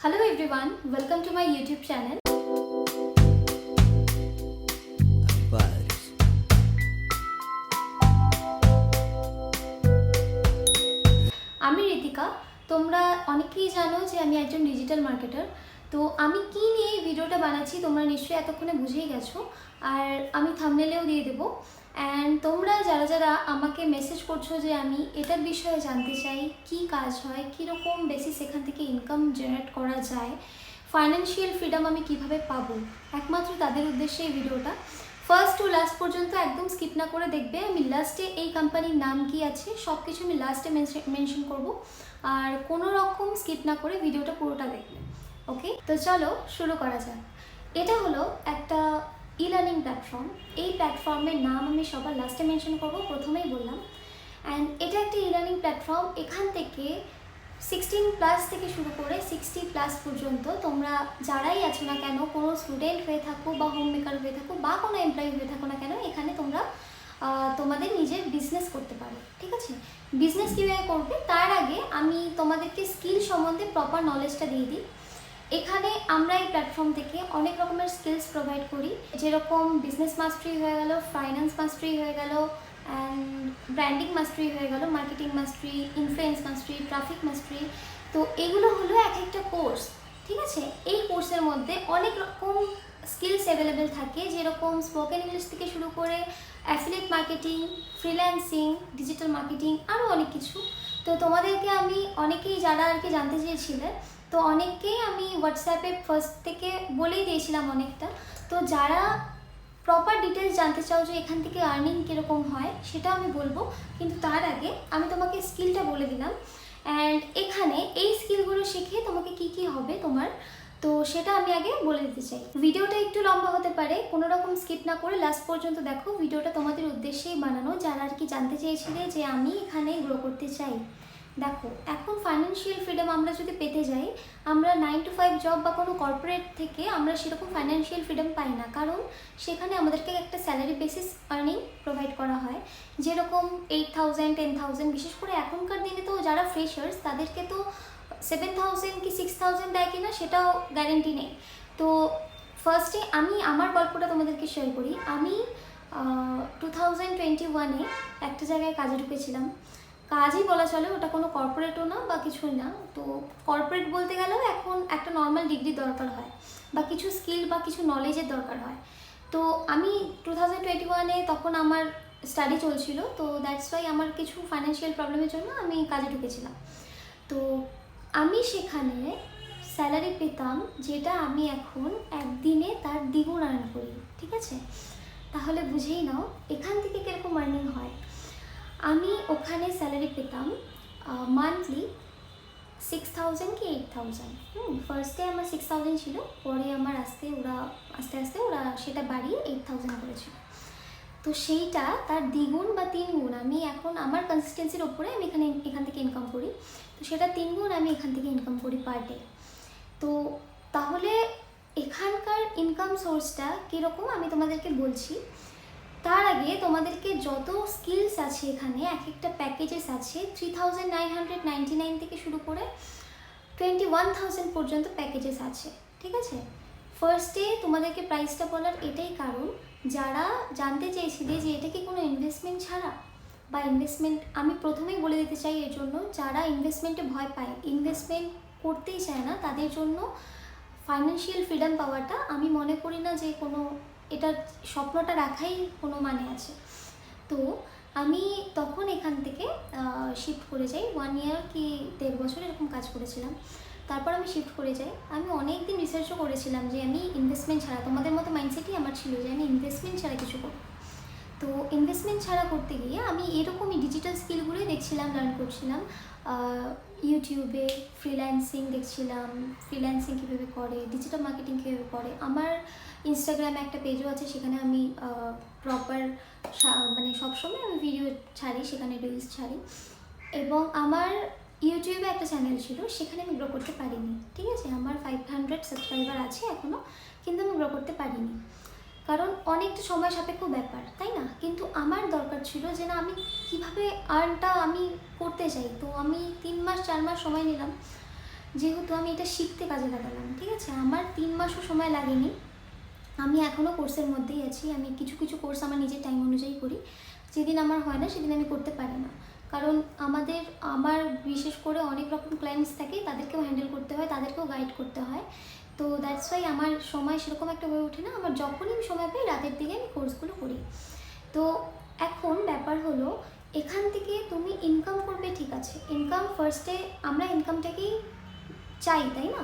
Hello everyone, welcome to my YouTube channel. আমি ঋতিকা। তোমরা অনেকেই জানো যে আমি একজন ডিজিটাল মার্কেটার। তো আমি কি নিয়ে এই ভিডিওটা বানাচ্ছি তোমরা নিশ্চয়ই এতক্ষণে বুঝেই গেছো, আর আমি থাম্বনেলেও দিয়ে দেবো। অ্যান্ড তোমরা যারা যারা আমাকে মেসেজ করছো যে আমি এটার বিষয়ে জানতে চাই, কি কাজ হয়, কীরকম বেসিস এখান থেকে ইনকাম জেনারেট করা যায়, ফাইন্যান্সিয়াল ফ্রিডম আমি কিভাবে পাবো, একমাত্র তাদের উদ্দেশ্যে এই ভিডিওটা। ফার্স্ট টু লাস্ট পর্যন্ত একদম স্কিপ না করে দেখবে। আমি লাস্টে এই কোম্পানির নাম কি আছে সব কিছু আমি লাস্টে মেনশন করব, আর কোনো রকম স্কিপ না করে ভিডিওটা পুরোটা দেখবে। ওকে, তো চলো শুরু করা যাক। এটা হলো একটা ই লার্নিং প্ল্যাটফর্ম। এই প্ল্যাটফর্মের নাম আমি সবার লাস্টে মেনশন করব, প্রথমেই বললাম। অ্যান্ড এটা একটা ই লার্নিং প্ল্যাটফর্ম। এখান থেকে 16+ থেকে শুরু করে 60+ পর্যন্ত তোমরা যারাই আছো না কেন, কোনো স্টুডেন্ট হয়ে থাকো বা হোম মেকার হয়ে থাকো বা কোনো এমপ্লয়ি হয়ে থাকো না কেন, এখানে তোমরা তোমাদের নিজের বিজনেস করতে পারো। ঠিক আছে, বিজনেস কীভাবে করবে তার আগে আমি তোমাদেরকে স্কিল সম্বন্ধে প্রপার নলেজটা দিয়ে দিই। এখানে আমরা এই প্ল্যাটফর্ম থেকে অনেক রকমের স্কিলস প্রোভাইড করি, যেরকম বিজনেস মাস্টারি হয়ে গেল, ফাইন্যান্স মাস্টারি হয়ে গেল, অ্যান্ড ব্র্যান্ডিং মাস্টারি হয়ে গেল, মার্কেটিং মাস্টারি, ইনফ্লুয়েন্স মাস্টারি, ট্রাফিক মাস্টারি। তো এগুলো হলো এক একটা কোর্স। ঠিক আছে, এই কোর্সের মধ্যে অনেক রকম স্কিলস অ্যাভেলেবেল থাকে, যেরকম স্পোকেন ইংলিশ থেকে শুরু করে affiliate marketing, freelancing, digital marketing, আরও অনেক কিছু। তো তোমাদেরকে আমি অনেকেই যারা আর কি জানতে চেয়েছিলে, তো অনেককেই আমি হোয়াটসঅ্যাপে ফার্স্ট থেকে বলেই দিয়েছিলাম অনেকটা। তো যারা প্রপার ডিটেলস জানতে চাও যে এখান থেকে আর্নিং কীরকম হয় সেটা আমি বলবো, কিন্তু তার আগে আমি তোমাকে স্কিলটা বলে দিলাম। অ্যান্ড এখানে এই স্কিলগুলো শিখে তোমাকে কি কি হবে তোমার, তো সেটা আমি আগে বলে দিতে চাই। ভিডিওটা একটু লম্বা হতে পারে, কোনো রকম স্কিপ না করে লাস্ট পর্যন্ত দেখো। ভিডিওটা তোমাদের উদ্দেশ্যেই বানানো, যারা আর কি জানতে চেয়েছিলে যে আমি এখানে গ্রো করতে চাই। দেখো, এখন ফাইন্যান্সিয়াল ফ্রিডম আমরা যদি পেতে যাই, আমরা 9 to 5 জব বা কোনো কর্পোরেট থেকে আমরা সেরকম ফাইন্যান্সিয়াল ফ্রিডম পাই না, কারণ সেখানে আমাদেরকে একটা স্যালারি বেসিস আর্নিং প্রোভাইড করা হয়, যেরকম 8,000 10,000। বিশেষ করে এখনকার দিনে তো যারা ফ্রেশার্স তাদেরকে তো 7,000 কি 6,000 দেয় কিনা সেটাও গ্যারেন্টি নেই। তো ফার্স্টে আমি আমার গল্পটা তোমাদেরকে শেয়ার করি। আমি 2021-এ একটা জায়গায় কাজে ঢুকেছিলাম। কাজই বলা চলে, ওটা কোনো কর্পোরেটও না বা কিছুই না। তো কর্পোরেট বলতে গেলেও এখন একটা নর্মাল ডিগ্রির দরকার হয় বা কিছু স্কিল বা কিছু নলেজের দরকার হয়। তো আমি 2021-এ তখন আমার স্টাডি চলছিল, তো দ্যাটস ওয়াই আমার কিছু ফাইন্যান্সিয়াল প্রবলেমের জন্য আমি কাজে ঢুকেছিলাম। তো আমি সেখানে স্যালারি পেতাম যেটা আমি এখন একদিনে তার দ্বিগুণ আর্ন করি। ঠিক আছে, তাহলে বুঝেই নাও এখান থেকে কীরকম আর্নিং হয়। আমি ওখানে স্যালারি পেতাম মান্থলি 6,000 কি 8,000। ফার্স্টে আমার 6,000 ছিল, পরে আমার আস্তে আস্তে ওরা সেটা বাড়িয়ে 8,000 করেছিল। তো সেইটা তার দ্বিগুণ বা 3 গুণ আমি এখন আমার কনসিস্টেন্সির ওপরে আমি এখান থেকে ইনকাম করি। তো সেটা 3 গুণ আমি এখান থেকে ইনকাম করি পার ডে। তো তাহলে এখানকার ইনকাম সোর্সটা কীরকম আমি তোমাদেরকে বলছি। তার আগে তোমাদেরকে যত স্কিলস আছে এখানে, এক একটা প্যাকেজেস আছে 3,999 থেকে শুরু করে 21,000 পর্যন্ত প্যাকেজেস আছে। ঠিক আছে, ফার্স্টে তোমাদেরকে প্রাইসটা বলার এটাই কারণ, যারা জানতে চেয়েছিলে যে এটা কি কোনো ইনভেস্টমেন্ট ছাড়া বা ইনভেস্টমেন্ট, আমি প্রথমেই বলে দিতে চাই এর জন্য যারা ইনভেস্টমেন্টে ভয় পায়, ইনভেস্টমেন্ট করতেই চায় না, তাদের জন্য ফাইন্যান্সিয়াল ফ্রিডম পাওয়াটা আমি মনে করি না যে কোনো এটার স্বপ্নটা রাখাই কোনো মানে আছে। তো আমি তখন এখান থেকে শিফট করে যাই, 1 ইয়ার কি 1.5 বছর এরকম কাজ করেছিলাম। তারপর আমি শিফট করে যাই। আমি অনেক দিন রিসার্চও করেছিলাম যে আমি ইনভেস্টমেন্ট ছাড়া, তোমাদের মতো মাইন্ডসেটই আমার ছিল যে আমি ইনভেস্টমেন্ট ছাড়া কিছু করব। তো ইনভেস্টমেন্ট ছাড়া করতে গিয়ে আমি এরকমই ডিজিটাল স্কিলগুলোই দেখছিলাম, লার্ন করছিলাম। ইউটিউবে ফ্রিল্যান্সিং দেখছিলাম, ফ্রিল্যান্সিং কীভাবে করে, ডিজিটাল মার্কেটিং কীভাবে করে। আমার ইনস্টাগ্রামে একটা পেজও আছে, সেখানে আমি প্রপার মানে সবসময় আমি ভিডিও ছাড়ি, সেখানে রিলস ছাড়ি। এবং আমার ইউটিউবে একটা চ্যানেল ছিল, সেখানে আমি গ্রো করতে পারিনি। ঠিক আছে, আমার 500 সাবস্ক্রাইবার আছে এখনও, কিন্তু আমি গ্রো করতে পারিনি, কারণ অনেকটা সময় সাপেক্ষ ব্যাপার, তাই না? কিন্তু আমার দরকার ছিল যে না, আমি কিভাবে আর্নটা আমি করতে চাই। তো আমি 3 মাস 4 মাস সময় নিলাম। যেহেতু আমি এটা শিখতে কাজে লাগালাম, ঠিক আছে, আমার 3 মাসও সময় লাগেনি, আমি এখনও কোর্সের মধ্যেই আছি। আমি কিছু কিছু কোর্স আমার নিজের টাইম অনুযায়ী করি, যেদিন আমার হয় না সেদিন আমি করতে পারি না, কারণ আমার বিশেষ করে অনেক রকম ক্লায়েন্টস থাকে, তাদেরকেও হ্যান্ডেল করতে হয়, তাদেরকেও গাইড করতে হয়। তো দ্যাটস ওয়াই আমার সময় সেরকম একটা হয়ে ওঠে না। আমার যখনই আমি সময় পাই রাতের দিকে আমি কোর্সগুলো করি। তো এখন ব্যাপার হলো, এখান থেকে তুমি ইনকাম করবে, ঠিক আছে, ইনকাম ফার্স্টে, আমরা ইনকামটাকেই চাই, তাই না?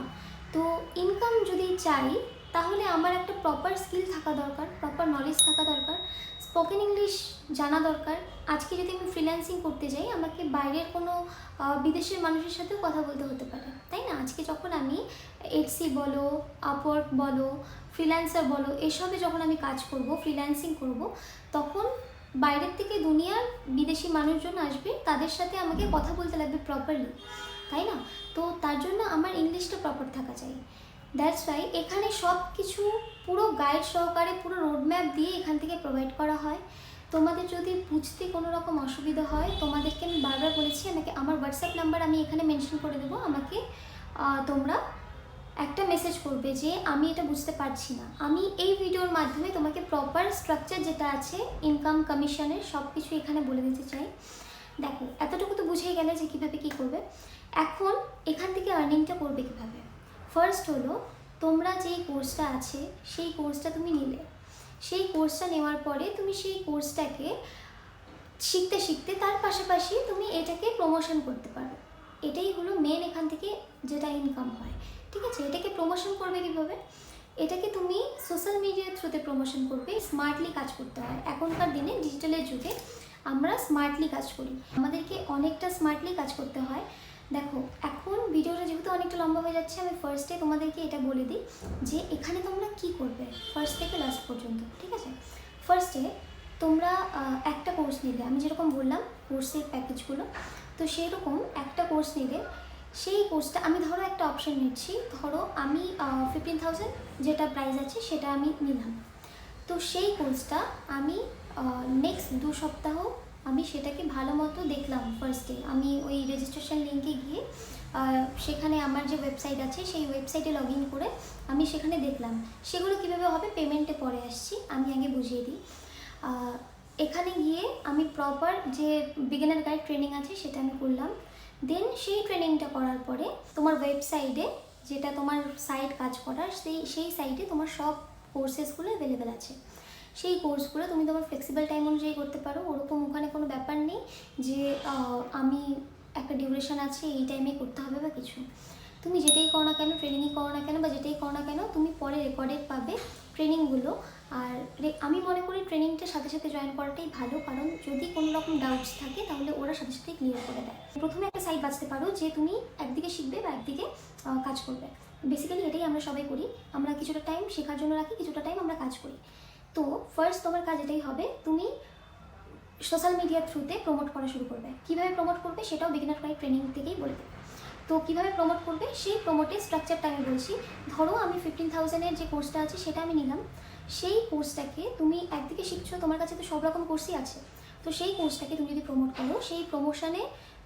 তো ইনকাম যদি চাই তাহলে আমার একটা প্রপার স্কিল থাকা দরকার, প্রপার নলেজ থাকা দরকার, স্পোকেন ইংলিশ জানা দরকার। আজকে যদি আমি ফ্রিল্যান্সিং করতে যাই, আমাকে বাইরের কোনো বিদেশের মানুষের সাথেও কথা বলতে হতে পারে, তাই না? আজকে যখন আমি এটসি বলো, আপওয়ার্ক বলো, ফ্রিল্যান্সার বলো, এসবে যখন আমি কাজ করব, ফ্রিল্যান্সিং করব, তখন বাইরের থেকে দুনিয়ার বিদেশি মানুষজন আসবে, তাদের সাথে আমাকে কথা বলতে লাগবে প্রপারলি, তাই না? তো তার জন্য আমার ইংলিশটা প্রপার থাকা চাই। দ্যাটস ওয়াই এখানে সব কিছু পুরো গাইড সহকারে, পুরো রোডম্যাপ দিয়ে এখান থেকে প্রোভাইড করা হয়। তোমাদের যদি বুঝতে কোনো রকম অসুবিধা হয়, তোমাদেরকে আমি বারবার বলেছি, আমাকে আমার হোয়াটসঅ্যাপ নাম্বার আমি এখানে মেনশন করে দেবো, আমাকে তোমরা একটা মেসেজ করবে যে আমি এটা বুঝতে পারছি না। আমি এই ভিডিওর মাধ্যমে তোমাকে প্রপার স্ট্রাকচার যেটা আছে ইনকাম কমিশনের, সব কিছু এখানে বলে দিতে চাই। দেখো, এতটুকু তো বুঝেই গেলে যে কীভাবে কী করবে। এখন এখান থেকে আর্নিংটা করবে কীভাবে? ফার্স্ট হলো, তোমরা যেই কোর্সটা আছে সেই কোর্সটা তুমি নিলে, সেই কোর্সটা নেওয়ার পরে তুমি সেই কোর্সটাকে শিখতে শিখতে তার পাশাপাশি তুমি এটাকে প্রমোশন করতে পারো। এটাই হলো মেন এখান থেকে যেটা ইনকাম হয়, ঠিক আছে? এটাকে প্রমোশন করবে কীভাবে? এটাকে তুমি সোশ্যাল মিডিয়ার থ্রুতে প্রমোশন করবে। স্মার্টলি কাজ করতে হয়। এখনকার দিনে ডিজিটালের যুগে আমরা স্মার্টলি কাজ করি, আমাদেরকে অনেকটা স্মার্টলি কাজ করতে হয়। দেখো, এখন ভিডিওটা যেহেতু অনেকটা লম্বা হয়ে যাচ্ছে, আমি ফার্স্টে তোমাদেরকে এটা বলে দিই যে এখানে তোমরা কি করবে ফার্স্ট থেকে লাস্ট পর্যন্ত, ঠিক আছে? ফার্স্টে তোমরা একটা কোর্স নিলে, আমি যেরকম বললাম কোর্সের প্যাকেজগুলো, তো সেরকম একটা কোর্স নিলে, সেই কোর্সটা আমি ধরো একটা অপশন নিচ্ছি, ধরো আমি 15,000 যেটা প্রাইস আছে সেটা আমি নিলাম। তো সেই কোর্সটা আমি নেক্সট 2 সপ্তাহ আমি সেটাকে ভালো মতো দেখলাম। ফার্স্টে আমি ওই রেজিস্ট্রেশন লিঙ্কে গিয়ে সেখানে আমার যে ওয়েবসাইট আছে সেই ওয়েবসাইটে লগ ইন করে আমি সেখানে দেখলাম সেগুলো কীভাবে হবে, পেমেন্টে পরে আসছি, আমি আগে বুঝিয়ে দিই। এখানে গিয়ে আমি প্রপার যে বিগিনার গাইড ট্রেনিং আছে সেটা আমি করলাম। দেন সেই ট্রেনিংটা করার পরে তোমার ওয়েবসাইটে, যেটা তোমার সাইট কাজ করার, সেই সাইটে তোমার সব কোর্সেসগুলো অ্যাভেলেবেল আছে। সেই কোর্সগুলো তুমি তোমার ফ্লেক্সিবল টাইম অনুযায়ী করতে পারো। ওরকম ওখানে কোনো ব্যাপার নেই যে আমি একটা ডিউরেশন আছে, এই টাইমে করতে হবে বা কিছু। তুমি যেটাই করো না কেন, ট্রেনিংই করো না কেন বা যেটাই করো না কেন, তুমি পরে রেকর্ডেড পাবে ট্রেনিংগুলো। আর আমি মনে করি ট্রেনিংটার সাথে সাথে জয়েন করাটাই ভালো, কারণ যদি কোনো রকম ডাউটস থাকে তাহলে ওরা সাথে সাথে ক্লিয়ার করে দেয়। প্রথমে একটা সাইড বাঁচতে পারো যে তুমি একদিকে শিখবে বা একদিকে কাজ করবে। বেসিক্যালি এটাই আমরা সবাই করি, আমরা কিছুটা টাইম শেখার জন্য রাখি, কিছুটা টাইম আমরা কাজ করি। তো ফার্স্ট তোমার কাজ এটাই হবে, তুমি সোশ্যাল মিডিয়ার থ্রুতে প্রমোট করা শুরু করবে। কীভাবে প্রমোট করবে সেটাও বিগিনার গাইড ট্রেনিং থেকেই বলে দেবে। তো কীভাবে প্রমোট করবে সেই প্রমোটের স্ট্রাকচারটা আমি বলছি। ধরো আমি 15,000-এর যে কোর্সটা আছে সেটা আমি নিলাম। সেই কোর্সটাকে তুমি একদিকে শিখছো, তোমার কাছে তো সব রকম কোর্সই আছে, তো সেই কোর্সটাকে তুমি যদি প্রমোট করো, সেই প্রমোশনে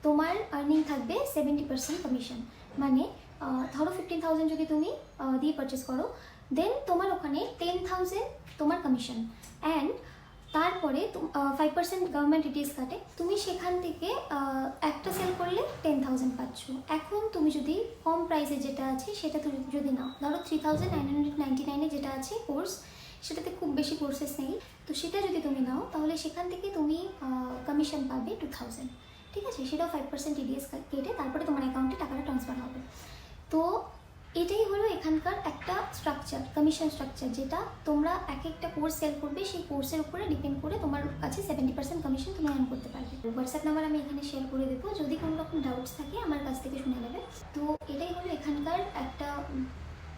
তোমার আর্নিং থাকবে 70% কমিশন। মানে ধরো 15,000 যদি তুমি দিয়ে পারচেস করো, দেন তোমার ওখানে 10,000 তোমার কমিশন, অ্যান্ড তারপরে 5% গভর্নমেন্ট ডিটিএস কাটে। তুমি সেখান থেকে একটা সেল করলে 10,000 পাচ্ছ। এখন তুমি যদি কম প্রাইসে যেটা আছে সেটা তুমি যদি নাও, ধরো 3,999-এ যেটা আছে কোর্স, সেটাতে খুব বেশি কোর্সেস নেই, তো সেটা যদি তুমি নাও তাহলে সেখান থেকে তুমি কমিশন পাবে 2,000, ঠিক আছে? সেটাও 5% ডিডিএস কেটে তারপরে তোমার অ্যাকাউন্টে টাকাটা ট্রান্সফার হবে। তো এটাই হলো এখানকার একটা স্ট্রাকচার, কমিশন স্ট্রাকচার, যেটা তোমরা এক একটা কোর্স সেল করবে, সেই কোর্সের উপরে ডিপেন্ড করে তোমার কাছে 70% কমিশন তুমি আর্ন করতে পারবে। হোয়াটসঅ্যাপ নাম্বার আমি এখানে শেয়ার করে দেবো, যদি কোনো রকম ডাউটস থাকে আমার কাছ থেকে শুনে নেবে। তো এটাই হলো এখানকার একটা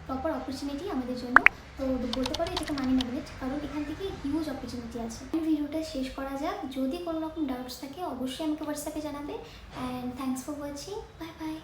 প্রপার অপরচুনিটি আমাদের জন্য। তো বলতে পারো এটাকে মানি ম্যাগনেট, কারণ এখান থেকে হিউজ অপরচুনিটি আছে। এই ভিডিওটা শেষ করা যাক। যদি কোনো রকম ডাউটস থাকে অবশ্যই আমাকে হোয়াটসঅ্যাপে জানাবে। And thanks for watching. Bye bye.